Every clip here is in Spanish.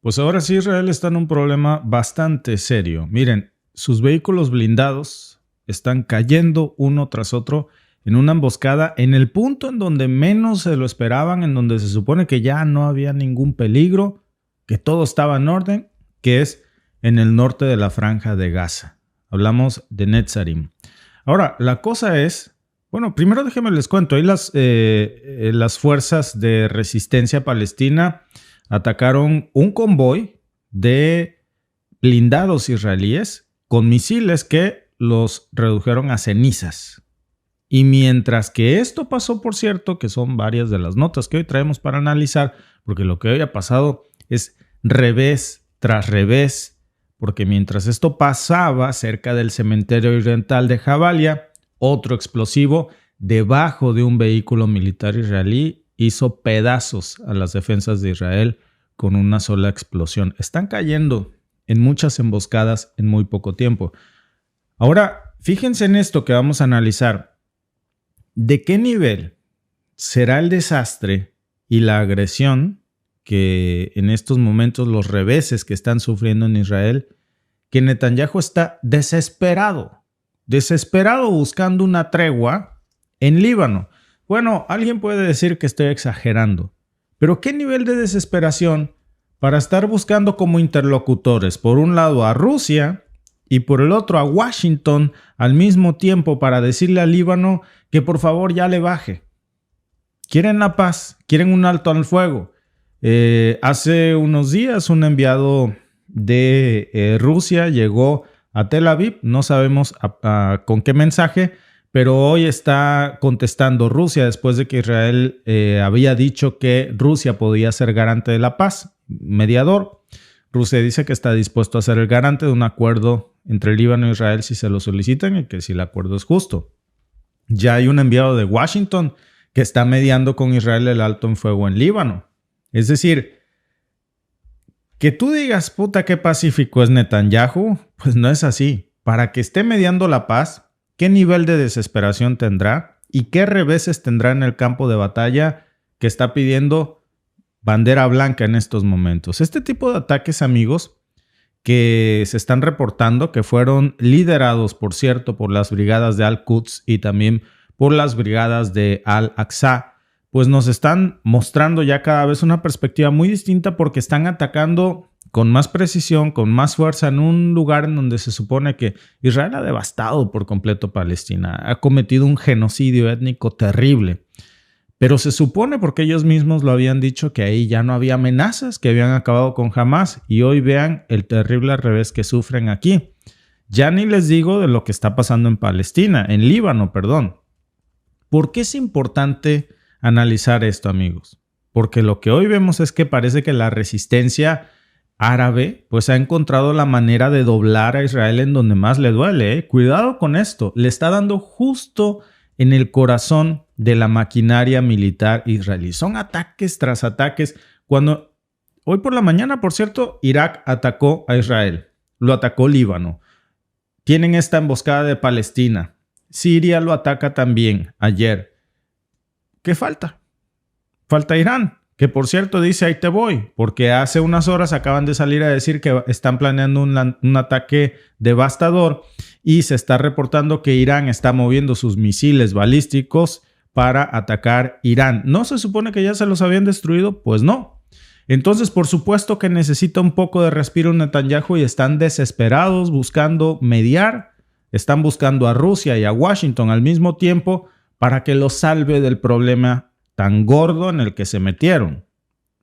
Pues ahora sí Israel está en un problema bastante serio. Miren, sus vehículos blindados están cayendo uno tras otro en una emboscada en el punto en donde menos se lo esperaban, en donde se supone que ya no había ningún peligro, que todo estaba en orden, que es en el norte de la Franja de Gaza. Hablamos de Netzarim. Ahora, la cosa es, bueno, primero déjenme les cuento, ahí las fuerzas de resistencia palestina atacaron un convoy de blindados israelíes con misiles que los redujeron a cenizas. Y mientras que esto pasó, por cierto, que son varias de las notas que hoy traemos para analizar, porque lo que hoy ha pasado es revés tras revés, porque mientras esto pasaba cerca del cementerio oriental de Jabalia, otro explosivo debajo de un vehículo militar israelí hizo pedazos a las defensas de Israel con una sola explosión. Están cayendo en muchas emboscadas en muy poco tiempo. Ahora, fíjense en esto que vamos a analizar. ¿De qué nivel será el desastre y la agresión que en estos momentos los reveses que están sufriendo en Israel, que Netanyahu está desesperado buscando una tregua en Líbano? Bueno, alguien puede decir que estoy exagerando, pero ¿qué nivel de desesperación para estar buscando como interlocutores, por un lado a Rusia y por el otro a Washington al mismo tiempo para decirle al Líbano que por favor ya le baje? Quieren la paz, quieren un alto al fuego. Hace unos días un enviado de Rusia llegó a Tel Aviv, no sabemos con qué mensaje, pero hoy está contestando Rusia después de que Israel había dicho que Rusia podía ser garante de la paz, mediador. Rusia dice que está dispuesto a ser el garante de un acuerdo entre Líbano e Israel si se lo solicitan y que si el acuerdo es justo. Ya hay un enviado de Washington que está mediando con Israel el alto en fuego en Líbano. Es decir, que tú digas, puta, qué pacífico es Netanyahu, pues no es así. Para que esté mediando la paz, ¿qué nivel de desesperación tendrá y qué reveses tendrá en el campo de batalla que está pidiendo bandera blanca en estos momentos? Este tipo de ataques, amigos, que se están reportando, que fueron liderados, por cierto, por las brigadas de Al-Quds y también por las brigadas de Al-Aqsa, pues nos están mostrando ya cada vez una perspectiva muy distinta porque están atacando con más precisión, con más fuerza en un lugar en donde se supone que Israel ha devastado por completo Palestina, ha cometido un genocidio étnico terrible. Pero se supone, porque ellos mismos lo habían dicho, que ahí ya no había amenazas, que habían acabado con Hamás, y hoy vean el terrible revés que sufren aquí. Ya ni les digo de lo que está pasando en Palestina, en Líbano, perdón. ¿Por qué es importante analizar esto, amigos? Porque lo que hoy vemos es que parece que la resistencia árabe pues ha encontrado la manera de doblar a Israel en donde más le duele, ¿eh? Cuidado con esto, le está dando justo en el corazón de la maquinaria militar israelí. Son ataques tras ataques. Cuando hoy por la mañana, por cierto, Irak atacó a Israel, lo atacó Líbano. Tienen esta emboscada de Palestina. Siria lo ataca también ayer. ¿Qué falta? Falta Irán, que por cierto dice ahí te voy, porque hace unas horas acaban de salir a decir que están planeando un ataque devastador y se está reportando que Irán está moviendo sus misiles balísticos para atacar Irán. ¿No se supone que ya se los habían destruido? Pues no. Entonces, por supuesto que necesita un poco de respiro Netanyahu y están desesperados buscando mediar. Están buscando a Rusia y a Washington al mismo tiempo para que los salve del problema tan gordo en el que se metieron.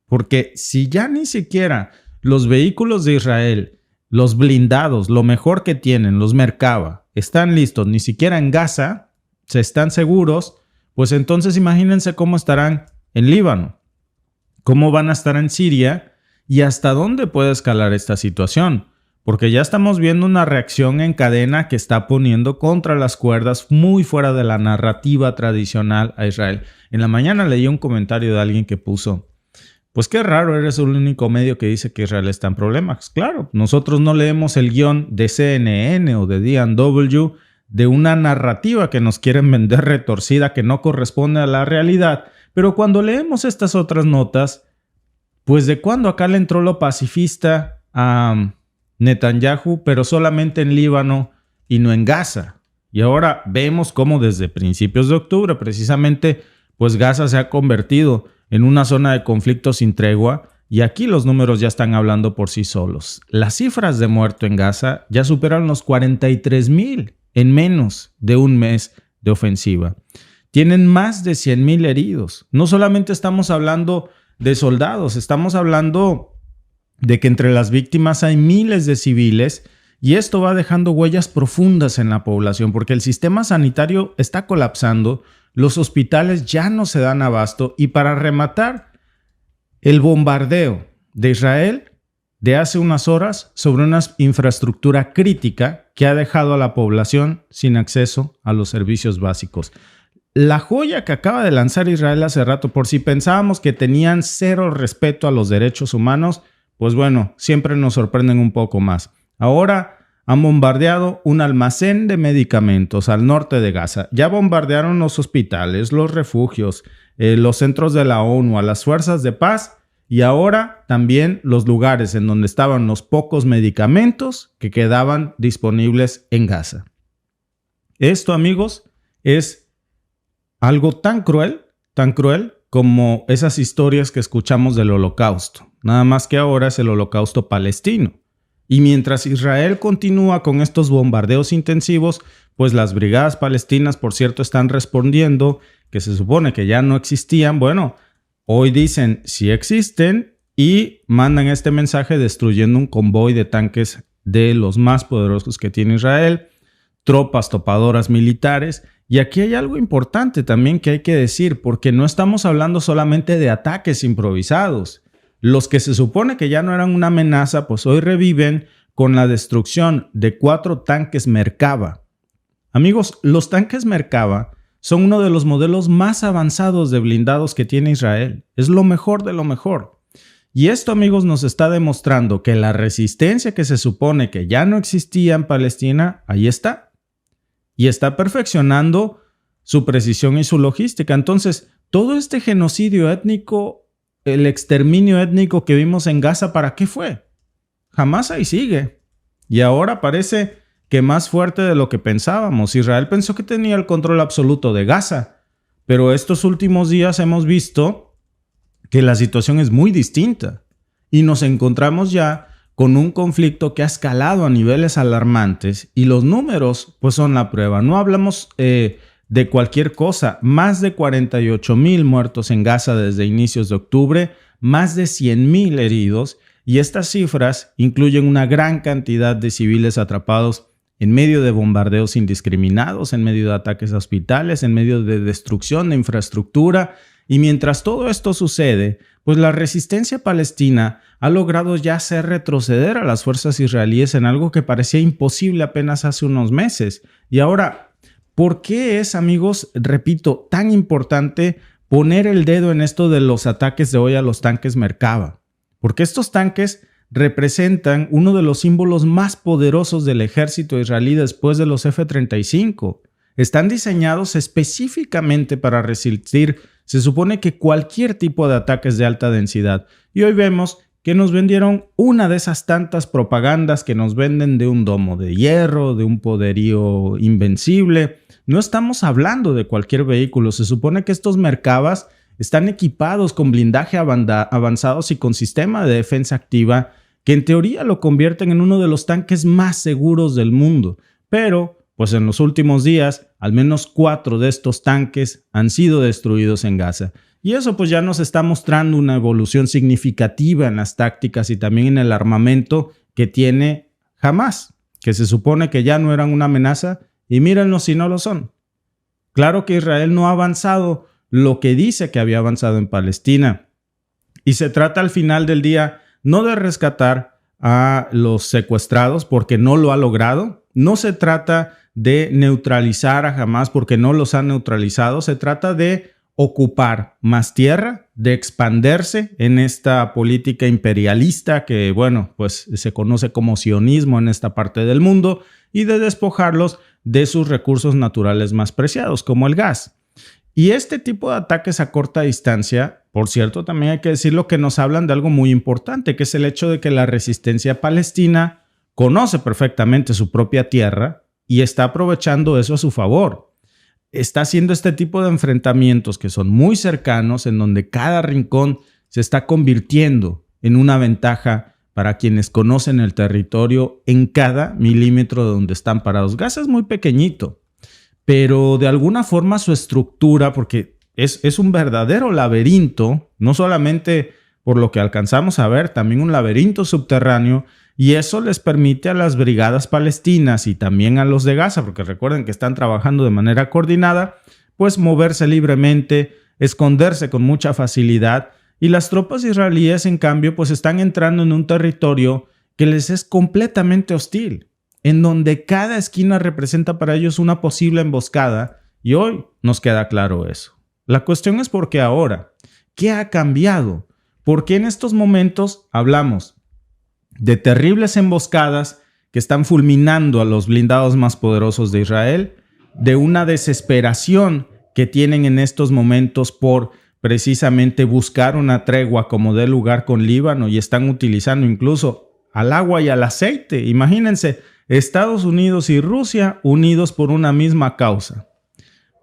Porque si ya ni siquiera los vehículos de Israel, los blindados, lo mejor que tienen, los Merkava, están listos, ni siquiera en Gaza, se están seguros, pues entonces imagínense cómo estarán en Líbano, cómo van a estar en Siria y hasta dónde puede escalar esta situación. Porque ya estamos viendo una reacción en cadena que está poniendo contra las cuerdas muy fuera de la narrativa tradicional a Israel. En la mañana leí un comentario de alguien que puso, pues qué raro, eres el único medio que dice que Israel está en problemas. Claro, nosotros no leemos el guión de CNN o de DW de una narrativa que nos quieren vender retorcida que no corresponde a la realidad. Pero cuando leemos estas otras notas, Pues de cuándo acá le entró lo pacifista a Netanyahu, pero solamente en Líbano y no en Gaza. Y ahora vemos cómo desde principios de octubre, precisamente, pues Gaza se ha convertido en una zona de conflicto sin tregua y aquí los números ya están hablando por sí solos. Las cifras de muertos en Gaza ya superan los 43,000 en menos de un mes de ofensiva. Tienen más de 100,000 heridos. No solamente estamos hablando de soldados, estamos hablando de que entre las víctimas hay miles de civiles y esto va dejando huellas profundas en la población porque el sistema sanitario está colapsando, los hospitales ya no se dan abasto y para rematar, el bombardeo de Israel de hace unas horas sobre una infraestructura crítica que ha dejado a la población sin acceso a los servicios básicos. La joya que acaba de lanzar Israel hace rato, por si pensábamos que tenían cero respeto a los derechos humanos, pues bueno, siempre nos sorprenden un poco más. Ahora han bombardeado un almacén de medicamentos al norte de Gaza. Ya bombardearon los hospitales, los refugios, los centros de la ONU, a las fuerzas de paz y ahora también los lugares en donde estaban los pocos medicamentos que quedaban disponibles en Gaza. Esto, amigos, es algo tan cruel como esas historias que escuchamos del Holocausto. Nada más que ahora es el Holocausto palestino. Y mientras Israel continúa con estos bombardeos intensivos, pues las brigadas palestinas, por cierto, están respondiendo que se supone que ya no existían. Bueno, hoy dicen sí existen y mandan este mensaje destruyendo un convoy de tanques de los más poderosos que tiene Israel, tropas topadoras militares. Y aquí hay algo importante también que hay que decir, porque no estamos hablando solamente de ataques improvisados. Los que se supone que ya no eran una amenaza, pues hoy reviven con la destrucción de 4 tanques Merkava. Amigos, los tanques Merkava son uno de los modelos más avanzados de blindados que tiene Israel. Es lo mejor de lo mejor. Y esto, amigos, nos está demostrando que la resistencia que se supone que ya no existía en Palestina, ahí está. Y está perfeccionando su precisión y su logística. Entonces, todo este genocidio étnico, el exterminio étnico que vimos en Gaza, ¿para qué fue? Jamás ahí sigue. Y ahora parece que más fuerte de lo que pensábamos. Israel pensó que tenía el control absoluto de Gaza, pero estos últimos días hemos visto que la situación es muy distinta y nos encontramos ya con un conflicto que ha escalado a niveles alarmantes y los números pues son la prueba. No hablamos de cualquier cosa. Más de 48,000 muertos en Gaza desde inicios de octubre, más de 100,000 heridos y estas cifras incluyen una gran cantidad de civiles atrapados en medio de bombardeos indiscriminados, en medio de ataques a hospitales, en medio de destrucción de infraestructura. Y mientras todo esto sucede, pues la resistencia palestina ha logrado ya hacer retroceder a las fuerzas israelíes en algo que parecía imposible apenas hace unos meses. Y ahora, ¿por qué es, amigos, repito, tan importante poner el dedo en esto de los ataques de hoy a los tanques Merkava? Porque estos tanques representan uno de los símbolos más poderosos del ejército israelí después de los F-35. Están diseñados específicamente para resistir, se supone que cualquier tipo de ataques de alta densidad. Y hoy vemos que nos vendieron una de esas tantas propagandas que nos venden de un domo de hierro, de un poderío invencible. No estamos hablando de cualquier vehículo. Se supone que estos Merkavas están equipados con blindaje avanzados y con sistema de defensa activa que en teoría lo convierten en uno de los tanques más seguros del mundo. Pero pues en los últimos días, al menos 4 de estos tanques han sido destruidos en Gaza. Y eso pues ya nos está mostrando una evolución significativa en las tácticas y también en el armamento que tiene Hamás, que se supone que ya no eran una amenaza y mírenlo si no lo son. Claro que Israel no ha avanzado lo que dice que había avanzado en Palestina. Y se trata al final del día no de rescatar a los secuestrados porque no lo ha logrado. No se trata de neutralizar a Hamás porque no los han neutralizado. Se trata de ocupar más tierra, de expandirse en esta política imperialista que, bueno, pues se conoce como sionismo en esta parte del mundo y de despojarlos de sus recursos naturales más preciados, como el gas. Y este tipo de ataques a corta distancia, por cierto, también hay que decirlo que nos hablan de algo muy importante, que es el hecho de que la resistencia palestina conoce perfectamente su propia tierra y está aprovechando eso a su favor. Está haciendo este tipo de enfrentamientos que son muy cercanos, en donde cada rincón se está convirtiendo en una ventaja para quienes conocen el territorio en cada milímetro de donde están parados. Gaza es muy pequeñito, pero de alguna forma su estructura, porque es un verdadero laberinto, no solamente por lo que alcanzamos a ver, también un laberinto subterráneo, y eso les permite a las brigadas palestinas y también a los de Gaza, porque recuerden que están trabajando de manera coordinada, pues moverse libremente, esconderse con mucha facilidad, y las tropas israelíes, en cambio, pues están entrando en un territorio que les es completamente hostil, en donde cada esquina representa para ellos una posible emboscada, y hoy nos queda claro eso. La cuestión es por qué ahora. ¿Qué ha cambiado? ¿Por qué en estos momentos hablamos de terribles emboscadas que están fulminando a los blindados más poderosos de Israel, de una desesperación que tienen en estos momentos por precisamente buscar una tregua como dé lugar con Líbano, y están utilizando incluso al agua y al aceite? Imagínense, Estados Unidos y Rusia unidos por una misma causa.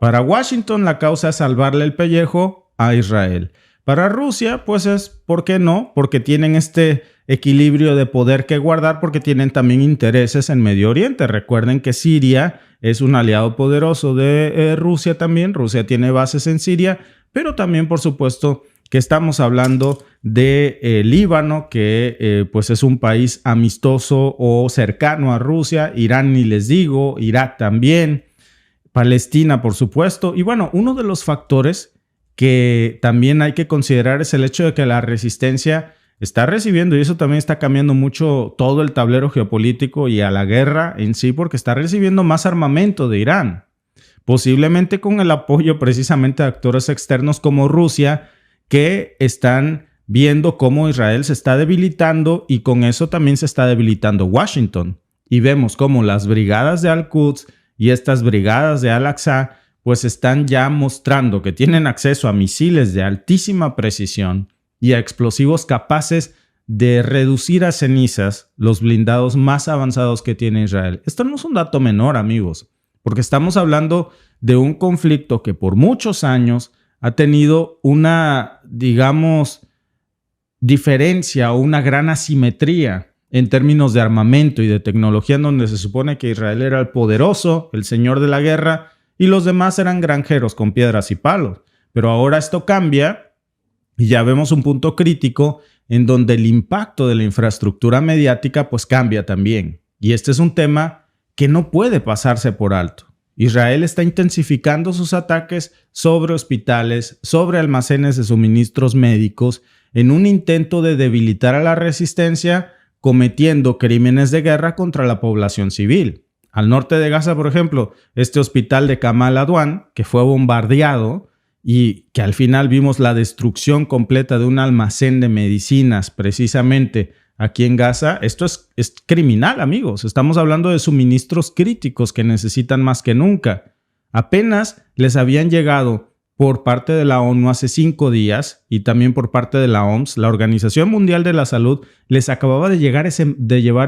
Para Washington la causa es salvarle el pellejo a Israel. Para Rusia, pues es, ¿por qué no? Porque tienen este equilibrio de poder que guardar, porque tienen también intereses en Medio Oriente. Recuerden que Siria es un aliado poderoso de Rusia también. Rusia tiene bases en Siria, pero también, por supuesto, que estamos hablando de Líbano, que pues es un país amistoso o cercano a Rusia. Irán ni les digo, Irak también, Palestina, por supuesto. Y bueno, uno de los factores que también hay que considerar es el hecho de que la resistencia está recibiendo, y eso también está cambiando mucho todo el tablero geopolítico y a la guerra en sí, porque está recibiendo más armamento de Irán, posiblemente con el apoyo precisamente de actores externos como Rusia, que están viendo cómo Israel se está debilitando, y con eso también se está debilitando Washington. Y vemos cómo las brigadas de Al-Quds y estas brigadas de Al-Aqsa pues están ya mostrando que tienen acceso a misiles de altísima precisión y a explosivos capaces de reducir a cenizas los blindados más avanzados que tiene Israel. Esto no es un dato menor, amigos, porque estamos hablando de un conflicto que por muchos años ha tenido una, digamos, diferencia o una gran asimetría en términos de armamento y de tecnología, en donde se supone que Israel era el poderoso, el señor de la guerra, y los demás eran granjeros con piedras y palos. Pero ahora esto cambia y ya vemos un punto crítico en donde el impacto de la infraestructura mediática pues cambia también. Y este es un tema que no puede pasarse por alto. Israel está intensificando sus ataques sobre hospitales, sobre almacenes de suministros médicos, en un intento de debilitar a la resistencia, cometiendo crímenes de guerra contra la población civil. Al norte de Gaza, por ejemplo, este hospital de Kamal Adwan, que fue bombardeado y que al final vimos la destrucción completa de un almacén de medicinas precisamente aquí en Gaza. Esto es criminal, amigos. Estamos hablando de suministros críticos que necesitan más que nunca. Apenas les habían llegado por parte de la ONU hace 5 días y también por parte de la OMS, la Organización Mundial de la Salud, les acababa de llevar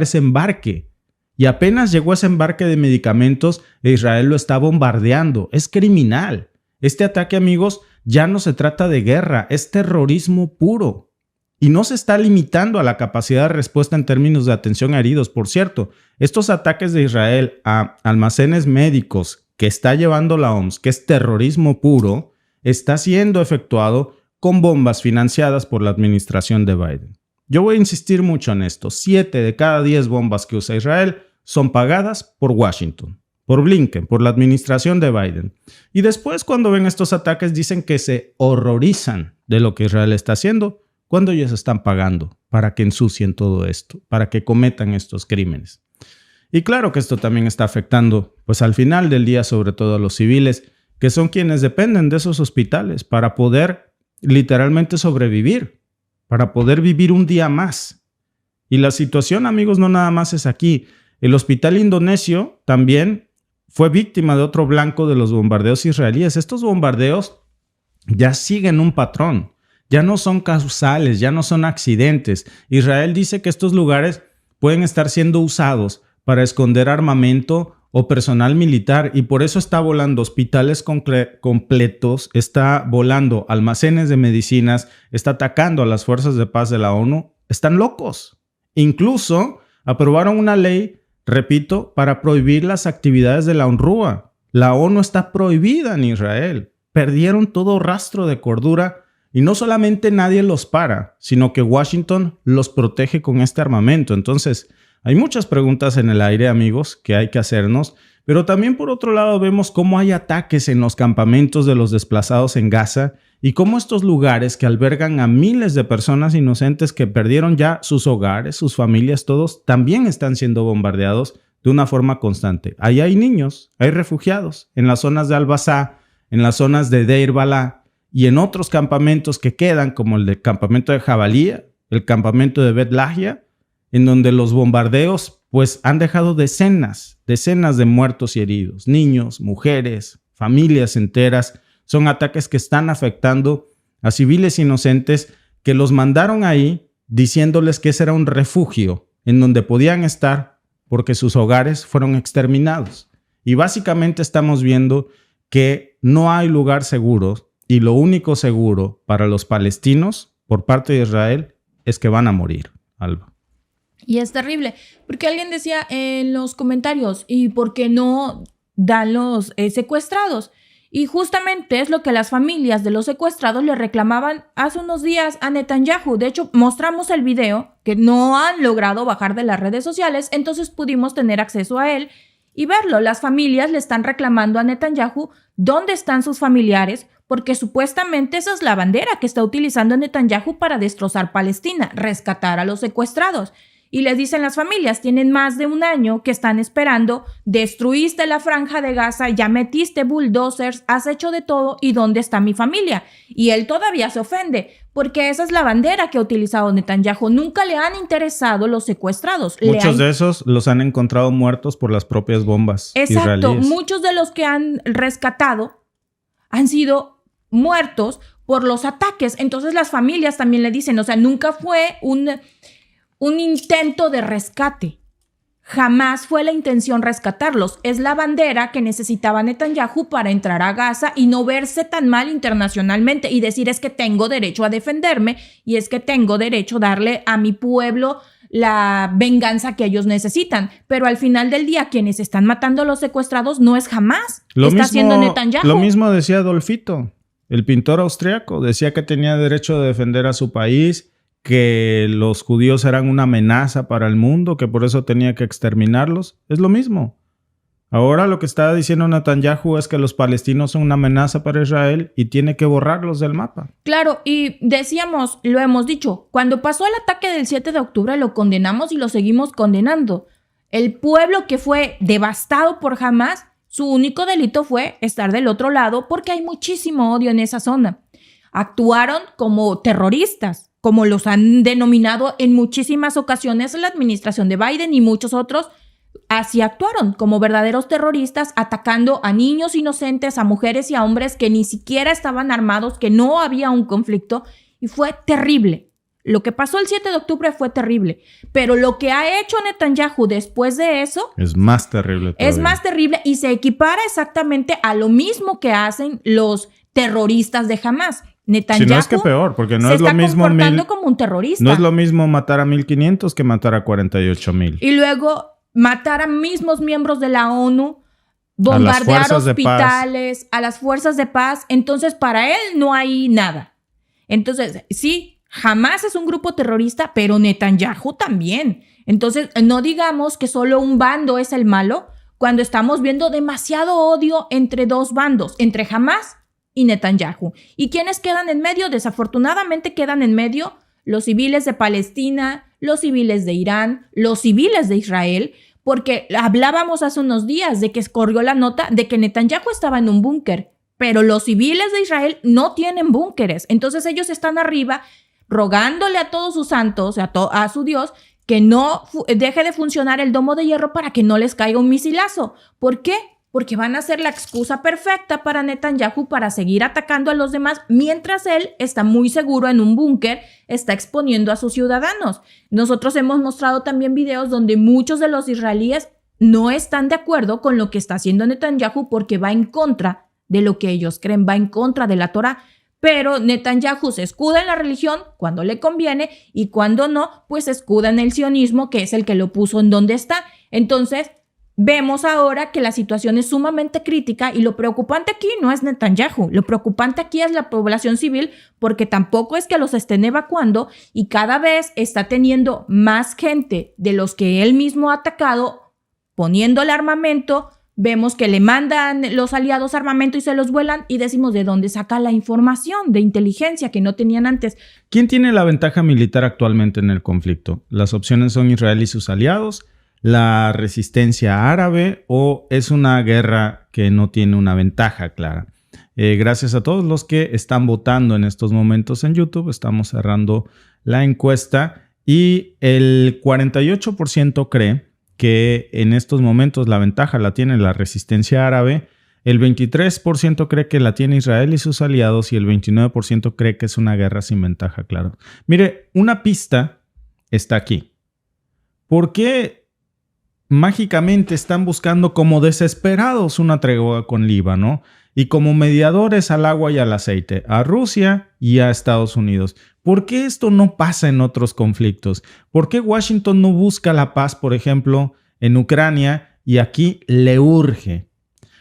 ese embarque. Y apenas llegó ese embarque de medicamentos e Israel lo está bombardeando. Es criminal. Este ataque, amigos, ya no se trata de guerra, es terrorismo puro. Y no se está limitando a la capacidad de respuesta en términos de atención a heridos. Por cierto, estos ataques de Israel a almacenes médicos que está llevando la OMS, que es terrorismo puro, está siendo efectuado con bombas financiadas por la administración de Biden. Yo voy a insistir mucho en esto. 7 de cada 10 bombas que usa Israel son pagadas por Washington, por Blinken, por la administración de Biden. Y después, cuando ven estos ataques, dicen que se horrorizan de lo que Israel está haciendo, cuando ellos están pagando para que ensucien todo esto, para que cometan estos crímenes. Y claro que esto también está afectando, pues al final del día, sobre todo a los civiles, que son quienes dependen de esos hospitales para poder literalmente sobrevivir, para poder vivir un día más. Y la situación, amigos, no nada más es aquí. El hospital indonesio también fue víctima de otro blanco de los bombardeos israelíes. Estos bombardeos ya siguen un patrón, ya no son causales, ya no son accidentes. Israel dice que estos lugares pueden estar siendo usados para esconder armamento o personal militar, y por eso está volando hospitales completos, está volando almacenes de medicinas, está atacando a las fuerzas de paz de la ONU. Están locos. Incluso aprobaron una ley, repito, para prohibir las actividades de la UNRWA. La ONU está prohibida en Israel. Perdieron todo rastro de cordura, y no solamente nadie los para, sino que Washington los protege con este armamento. Entonces, hay muchas preguntas en el aire, amigos, que hay que hacernos, pero también por otro lado vemos cómo hay ataques en los campamentos de los desplazados en Gaza y cómo estos lugares que albergan a miles de personas inocentes que perdieron ya sus hogares, sus familias, todos, también están siendo bombardeados de una forma constante. Ahí hay niños, hay refugiados, en las zonas de Al-Basá, en las zonas de Deir Balá y en otros campamentos que quedan, como el campamento de Jabalía, el campamento de Bet Lahia, en donde los bombardeos pues han dejado decenas de muertos y heridos, niños, mujeres, familias enteras. Son ataques que están afectando a civiles inocentes que los mandaron ahí diciéndoles que ese era un refugio en donde podían estar porque sus hogares fueron exterminados. Y básicamente estamos viendo que no hay lugar seguro, y lo único seguro para los palestinos por parte de Israel es que van a morir, Alba. Y es terrible, porque alguien decía en los comentarios, ¿y por qué no dan los secuestrados? Y justamente es lo que las familias de los secuestrados le reclamaban hace unos días a Netanyahu. De hecho, mostramos el video que no han logrado bajar de las redes sociales, entonces pudimos tener acceso a él y verlo. Las familias le están reclamando a Netanyahu dónde están sus familiares, porque supuestamente esa es la bandera que está utilizando Netanyahu para destrozar Palestina, rescatar a los secuestrados. Y les dicen las familias, tienen más de un año que están esperando, destruiste la franja de Gaza, ya metiste bulldozers, has hecho de todo, ¿y dónde está mi familia? Y él todavía se ofende, porque esa es la bandera que ha utilizado Netanyahu. Nunca le han interesado los secuestrados. Muchos de esos los han encontrado muertos por las propias bombas israelíes. Exacto, muchos de los que han rescatado han sido muertos por los ataques. Entonces las familias también le dicen, o sea, nunca fue un intento de rescate. Jamás fue la intención rescatarlos. Es la bandera que necesitaba Netanyahu para entrar a Gaza y no verse tan mal internacionalmente y decir es que tengo derecho a defenderme y es que tengo derecho a darle a mi pueblo la venganza que ellos necesitan. Pero al final del día, quienes están matando a los secuestrados no es Hamás. Está haciendo Netanyahu. Lo mismo decía Adolfito, el pintor austriaco. Decía que tenía derecho de defender a su país, que los judíos eran una amenaza para el mundo, que por eso tenía que exterminarlos. Es lo mismo. Ahora lo que está diciendo Netanyahu es que los palestinos son una amenaza para Israel y tiene que borrarlos del mapa. Claro, y decíamos, lo hemos dicho, cuando pasó el ataque del 7 de octubre lo condenamos y lo seguimos condenando. El pueblo que fue devastado por Hamás, su único delito fue estar del otro lado porque hay muchísimo odio en esa zona. Actuaron como terroristas, como los han denominado en muchísimas ocasiones la administración de Biden y muchos otros. Así actuaron, como verdaderos terroristas, atacando a niños inocentes, a mujeres y a hombres que ni siquiera estaban armados, que no había un conflicto, y fue terrible. Lo que pasó el 7 de octubre fue terrible, pero lo que ha hecho Netanyahu después de eso es más terrible todavía. Es más terrible y se equipara exactamente a lo mismo que hacen los terroristas de Hamás. Netanyahu, si no es que peor, porque no se es lo está mismo comportando como un terrorista. No es lo mismo matar a 1,500 que matar a 48,000. Y luego matar a mismos miembros de la ONU, bombardear hospitales, a las fuerzas de paz. Entonces, para él no hay nada. Entonces, sí, Hamás es un grupo terrorista, pero Netanyahu también. Entonces, no digamos que solo un bando es el malo, cuando estamos viendo demasiado odio entre dos bandos, entre Hamás y Netanyahu. ¿Y quiénes quedan en medio? Desafortunadamente quedan en medio los civiles de Palestina, los civiles de Irán, los civiles de Israel, porque hablábamos hace unos días de que corrió la nota de que Netanyahu estaba en un búnker, pero los civiles de Israel no tienen búnkeres. Entonces ellos están arriba rogándole a todos sus santos, a su Dios, que no deje de funcionar el domo de hierro para que no les caiga un misilazo. ¿Por qué? porque van a ser la excusa perfecta para Netanyahu para seguir atacando a los demás, mientras él está muy seguro en un búnker, está exponiendo a sus ciudadanos. Nosotros hemos mostrado también videos donde muchos de los israelíes no están de acuerdo con lo que está haciendo Netanyahu porque va en contra de lo que ellos creen, va en contra de la Torá. Pero Netanyahu se escuda en la religión cuando le conviene y cuando no, pues se escuda en el sionismo, que es el que lo puso en donde está. Entonces, vemos ahora que la situación es sumamente crítica y lo preocupante aquí no es Netanyahu, lo preocupante aquí es la población civil porque tampoco es que los estén evacuando y cada vez está teniendo más gente de los que él mismo ha atacado poniéndole armamento. Vemos que le mandan los aliados armamento y se los vuelan y decimos de dónde saca la información de inteligencia que no tenían antes. ¿Quién tiene la ventaja militar actualmente en el conflicto? Las opciones son Israel y sus aliados, la resistencia árabe o es una guerra que no tiene una ventaja clara. Gracias a todos los que están votando en estos momentos en YouTube. Estamos cerrando la encuesta y el 48% cree que en estos momentos la ventaja la tiene la resistencia árabe, el 23% cree que la tiene Israel y sus aliados y el 29% cree que es una guerra sin ventaja, claro. Mire, una pista está aquí. ¿Por qué mágicamente están buscando como desesperados una tregua con Líbano y como mediadores al agua y al aceite a Rusia y a Estados Unidos? ¿Por qué esto no pasa en otros conflictos? ¿Por qué Washington no busca la paz, por ejemplo, en Ucrania y aquí le urge?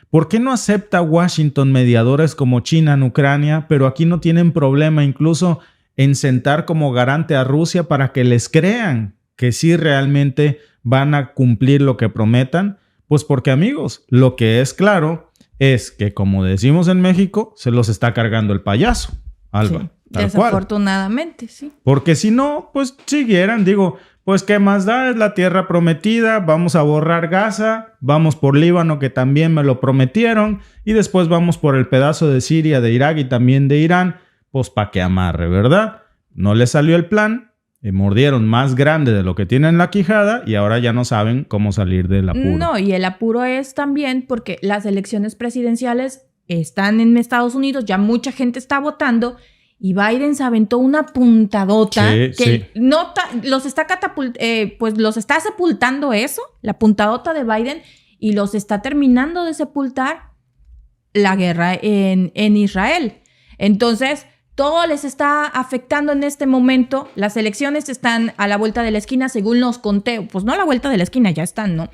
¿Por qué no acepta Washington mediadores como China en Ucrania, pero aquí no tienen problema incluso en sentar como garante a Rusia para que les crean que sí realmente van a cumplir lo que prometan? Pues porque, amigos, lo que es claro es que, como decimos en México, se los está cargando el payaso, Alba. Sí, desafortunadamente, sí. Porque si no, pues siguieran, digo, pues qué más da, es la tierra prometida, vamos a borrar Gaza, vamos por Líbano que también me lo prometieron y después vamos por el pedazo de Siria, de Irak y también de Irán, pues pa' que amarre, ¿verdad? No les salió el plan, mordieron más grande de lo que tienen en la quijada y ahora ya no saben cómo salir del apuro. No, y el apuro es también porque las elecciones presidenciales están en Estados Unidos, ya mucha gente está votando y Biden se aventó una puntadota que los está sepultando eso, la puntadota de Biden, y los está terminando de sepultar la guerra en Israel. Entonces, todo les está afectando en este momento. Las elecciones están a la vuelta de la esquina según los conteos. Pues no a la vuelta de la esquina, ya están, ¿no?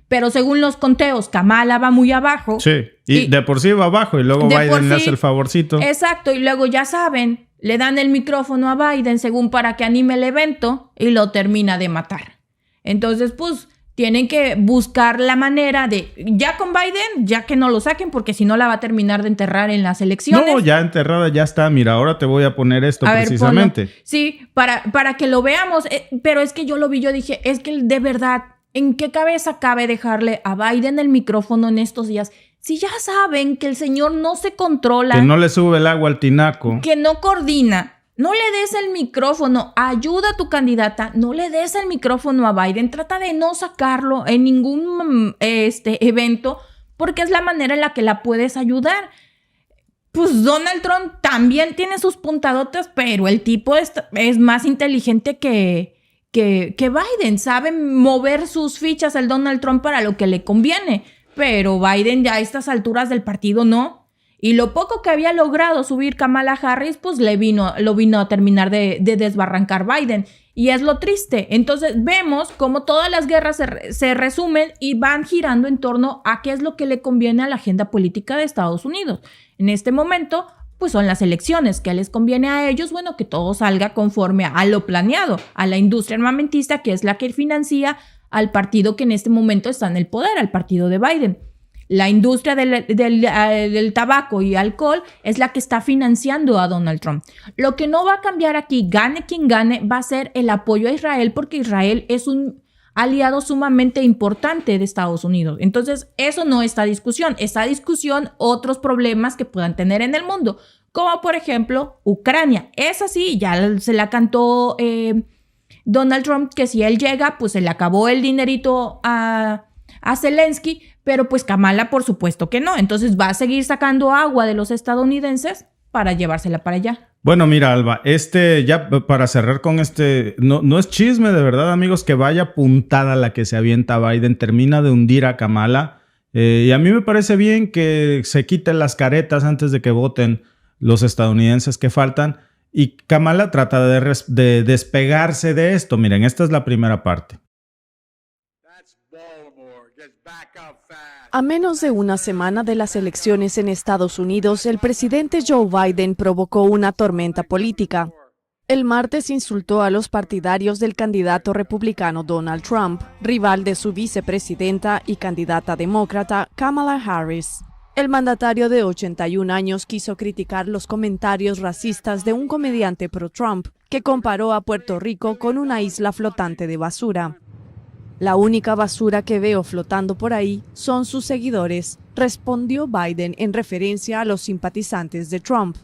Pero según los conteos, Kamala va muy abajo. Sí, y de por sí va abajo y luego Biden le hace el favorcito. Exacto, y luego ya saben, le dan el micrófono a Biden según para que anime el evento y lo termina de matar. Entonces, pues, tienen que buscar la manera de, ya con Biden, ya que no lo saquen, porque si no la va a terminar de enterrar en las elecciones. No, ya enterrada, ya está. Mira, ahora te voy a poner esto precisamente. Ponlo. Sí, para que lo veamos. Pero es que yo lo vi, yo dije, es que de verdad, ¿en qué cabeza cabe dejarle a Biden el micrófono en estos días? Si ya saben que el señor no se controla. Que no le sube el agua al tinaco. Que no coordina. No le des el micrófono, ayuda a tu candidata, no le des el micrófono a Biden, trata de no sacarlo en ningún evento, porque es la manera en la que la puedes ayudar. Pues Donald Trump también tiene sus puntadotas, pero el tipo es más inteligente que Biden, sabe mover sus fichas el Donald Trump para lo que le conviene, pero Biden ya a estas alturas del partido no. Y lo poco que había logrado subir Kamala Harris, pues lo vino a terminar de desbarrancar Biden. Y es lo triste. Entonces vemos cómo todas las guerras se resumen y van girando en torno a qué es lo que le conviene a la agenda política de Estados Unidos. En este momento, pues son las elecciones. ¿Qué les conviene a ellos? Bueno, que todo salga conforme a lo planeado, a la industria armamentista, que es la que financia al partido que en este momento está en el poder, al partido de Biden. La industria del tabaco y alcohol es la que está financiando a Donald Trump. Lo que no va a cambiar aquí, gane quien gane, va a ser el apoyo a Israel, porque Israel es un aliado sumamente importante de Estados Unidos. Entonces, eso no está en discusión. Está en discusión otros problemas que puedan tener en el mundo, como por ejemplo Ucrania. Esa sí, ya se la cantó Donald Trump, que si él llega, pues se le acabó el dinerito a Zelensky, Pero pues Kamala por supuesto que no. Entonces va a seguir sacando agua de los estadounidenses para llevársela para allá. Bueno, mira, Alba, ya para cerrar con no es chisme de verdad, amigos, que vaya puntada la que se avienta Biden, termina de hundir a Kamala, y a mí me parece bien que se quiten las caretas antes de que voten los estadounidenses que faltan, y Kamala trata de despegarse de esto. Miren, esta es la primera parte. A menos de una semana de las elecciones en Estados Unidos, el presidente Joe Biden provocó una tormenta política. El martes insultó a los partidarios del candidato republicano Donald Trump, rival de su vicepresidenta y candidata demócrata Kamala Harris. El mandatario de 81 años quiso criticar los comentarios racistas de un comediante pro-Trump que comparó a Puerto Rico con una isla flotante de basura. La única basura que veo flotando por ahí son sus seguidores, respondió Biden en referencia a los simpatizantes de Trump.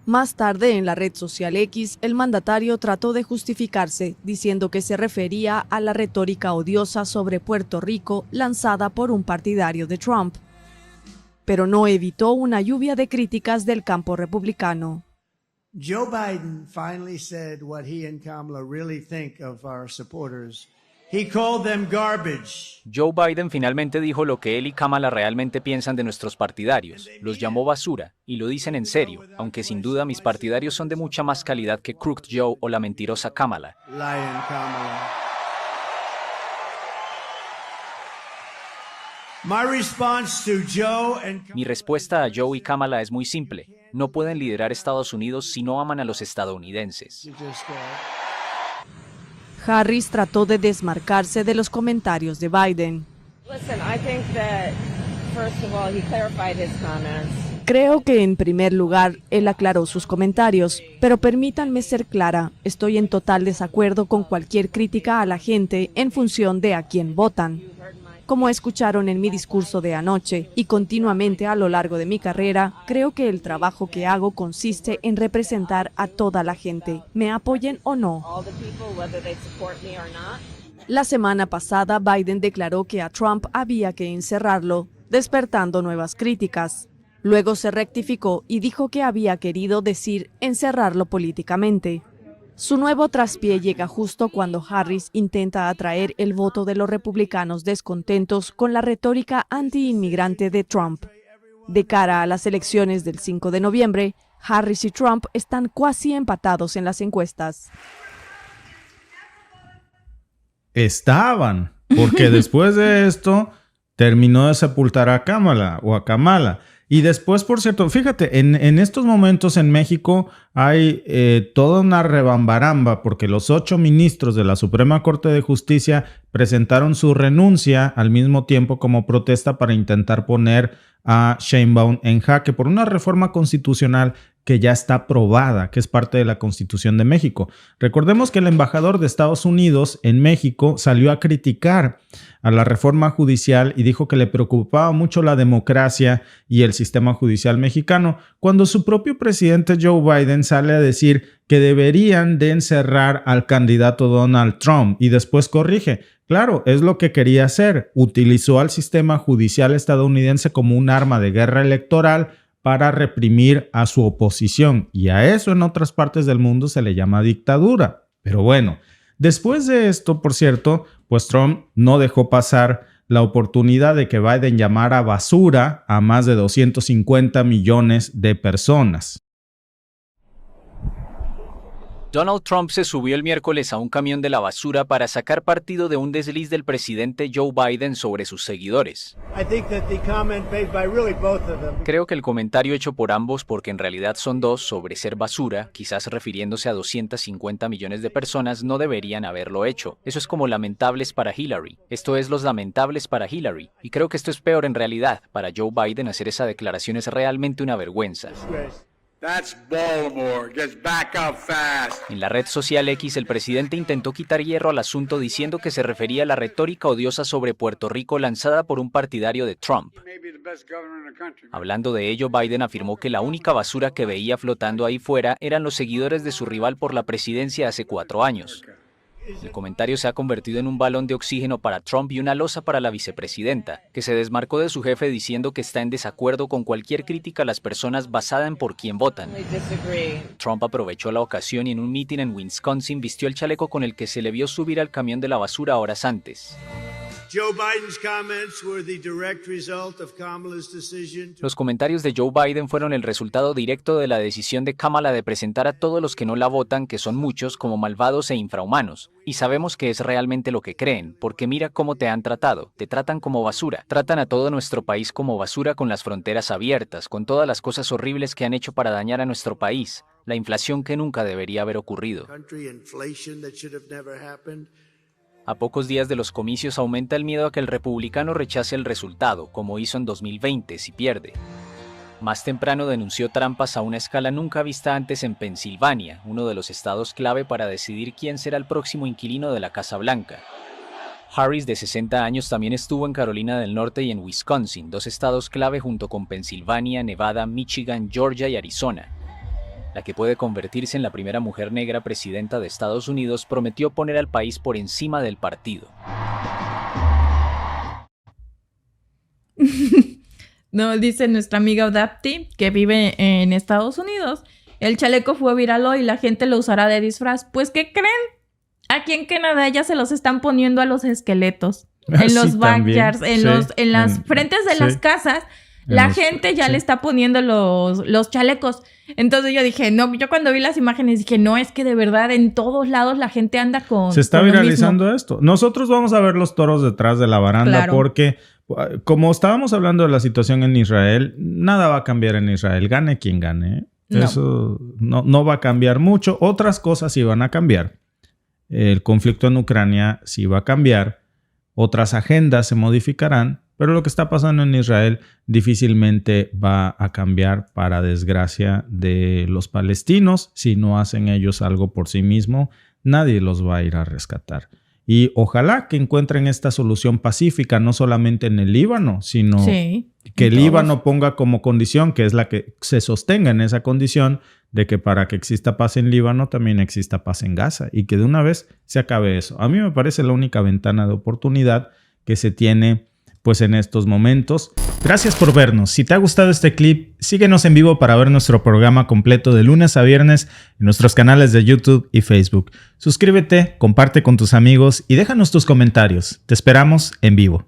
Más tarde, en la red social X, el mandatario trató de justificarse, diciendo que se refería a la retórica odiosa sobre Puerto Rico lanzada por un partidario de Trump. Pero no evitó una lluvia de críticas del campo republicano. Joe Biden finally said what he and Kamala really think of our supporters. He called them garbage. Joe Biden finalmente dijo lo que él y Kamala realmente piensan de nuestros partidarios. Los llamó basura, y lo dicen en serio, aunque sin duda mis partidarios son de mucha más calidad que Crooked Joe o la mentirosa Kamala. Lying Kamala. Mi respuesta a Joe y Kamala es muy simple. No pueden liderar Estados Unidos si no aman a los estadounidenses. Harris trató de desmarcarse de los comentarios de Biden. Creo que en primer lugar, él aclaró sus comentarios, pero permítanme ser clara, estoy en total desacuerdo con cualquier crítica a la gente en función de a quién votan. Como escucharon en mi discurso de anoche y continuamente a lo largo de mi carrera, creo que el trabajo que hago consiste en representar a toda la gente, me apoyen o no. La semana pasada, Biden declaró que a Trump había que encerrarlo, despertando nuevas críticas. Luego se rectificó y dijo que había querido decir encerrarlo políticamente. Su nuevo traspié llega justo cuando Harris intenta atraer el voto de los republicanos descontentos con la retórica anti-inmigrante de Trump. De cara a las elecciones del 5 de noviembre, Harris y Trump están casi empatados en las encuestas. Estaban, porque después de esto terminó de sepultar a Kamala. Y después, por cierto, fíjate, en estos momentos en México hay toda una rebambaramba porque los 8 ministros de la Suprema Corte de Justicia presentaron su renuncia al mismo tiempo como protesta para intentar poner a Sheinbaum en jaque por una reforma constitucional que ya está aprobada, que es parte de la Constitución de México. Recordemos que el embajador de Estados Unidos en México salió a criticar a la reforma judicial y dijo que le preocupaba mucho la democracia y el sistema judicial mexicano, cuando su propio presidente Joe Biden sale a decir que deberían de encerrar al candidato Donald Trump y después corrige. Claro, es lo que quería hacer. Utilizó al sistema judicial estadounidense como un arma de guerra electoral para reprimir a su oposición. Y a eso en otras partes del mundo se le llama dictadura. Pero bueno, después de esto, por cierto, pues Trump no dejó pasar la oportunidad de que Biden llamara basura a más de 250 millones de personas. Donald Trump se subió el miércoles a un camión de la basura para sacar partido de un desliz del presidente Joe Biden sobre sus seguidores. Creo que el comentario hecho por ambos, porque en realidad son dos, sobre ser basura, quizás refiriéndose a 250 millones de personas, no deberían haberlo hecho. Eso es como lamentables para Hillary. Esto es los lamentables para Hillary. Y creo que esto es peor en realidad. Para Joe Biden hacer esa declaración es realmente una vergüenza. En la red social X, el presidente intentó quitar hierro al asunto diciendo que se refería a la retórica odiosa sobre Puerto Rico lanzada por un partidario de Trump. Hablando de ello, Biden afirmó que la única basura que veía flotando ahí fuera eran los seguidores de su rival por la presidencia hace 4 años. El comentario se ha convertido en un balón de oxígeno para Trump y una losa para la vicepresidenta, que se desmarcó de su jefe diciendo que está en desacuerdo con cualquier crítica a las personas basada en por quién votan. Trump aprovechó la ocasión y en un mitin en Wisconsin vistió el chaleco con el que se le vio subir al camión de la basura horas antes. Joe Biden's comments were the direct result of Kamala's decision to... Los comentarios de Joe Biden fueron el resultado directo de la decisión de Kamala de presentar a todos los que no la votan, que son muchos, como malvados e infrahumanos. Y sabemos que es realmente lo que creen, porque mira cómo te han tratado. Te tratan como basura. Tratan a todo nuestro país como basura, con las fronteras abiertas, con todas las cosas horribles que han hecho para dañar a nuestro país. La inflación que nunca debería haber ocurrido. A pocos días de los comicios aumenta el miedo a que el republicano rechace el resultado, como hizo en 2020 si pierde. Más temprano denunció trampas a una escala nunca vista antes en Pensilvania, uno de los estados clave para decidir quién será el próximo inquilino de la Casa Blanca. Harris, de 60 años, también estuvo en Carolina del Norte y en Wisconsin, dos estados clave junto con Pensilvania, Nevada, Michigan, Georgia y Arizona. La que puede convertirse en la primera mujer negra presidenta de Estados Unidos, prometió poner al país por encima del partido. No, dice nuestra amiga Odapti, que vive en Estados Unidos. El chaleco fue viral hoy y la gente lo usará de disfraz. Pues, ¿qué creen? Aquí en Canadá ya se los están poniendo a los esqueletos. En los backyards, en las frentes de las casas. La gente ya le está poniendo los chalecos. Entonces yo dije, no, yo cuando vi las imágenes dije, no, es que de verdad en todos lados la gente anda con... Se está viralizando esto. Nosotros vamos a ver los toros detrás de la baranda, claro, porque como estábamos hablando de la situación en Israel, nada va a cambiar en Israel, gane quien gane. No. Eso no va a cambiar mucho. Otras cosas sí van a cambiar. El conflicto en Ucrania sí va a cambiar. Otras agendas se modificarán. Pero lo que está pasando en Israel difícilmente va a cambiar, para desgracia de los palestinos. Si no hacen ellos algo por sí mismos, nadie los va a ir a rescatar. Y ojalá que encuentren esta solución pacífica, no solamente en el Líbano, sino que el Líbano ponga como condición, que es la que se sostenga en esa condición, de que para que exista paz en Líbano también exista paz en Gaza, y que de una vez se acabe eso. A mí me parece la única ventana de oportunidad que se tiene pues en estos momentos. Gracias por vernos. Si te ha gustado este clip, síguenos en vivo para ver nuestro programa completo de lunes a viernes en nuestros canales de YouTube y Facebook. Suscríbete, comparte con tus amigos y déjanos tus comentarios. Te esperamos en vivo.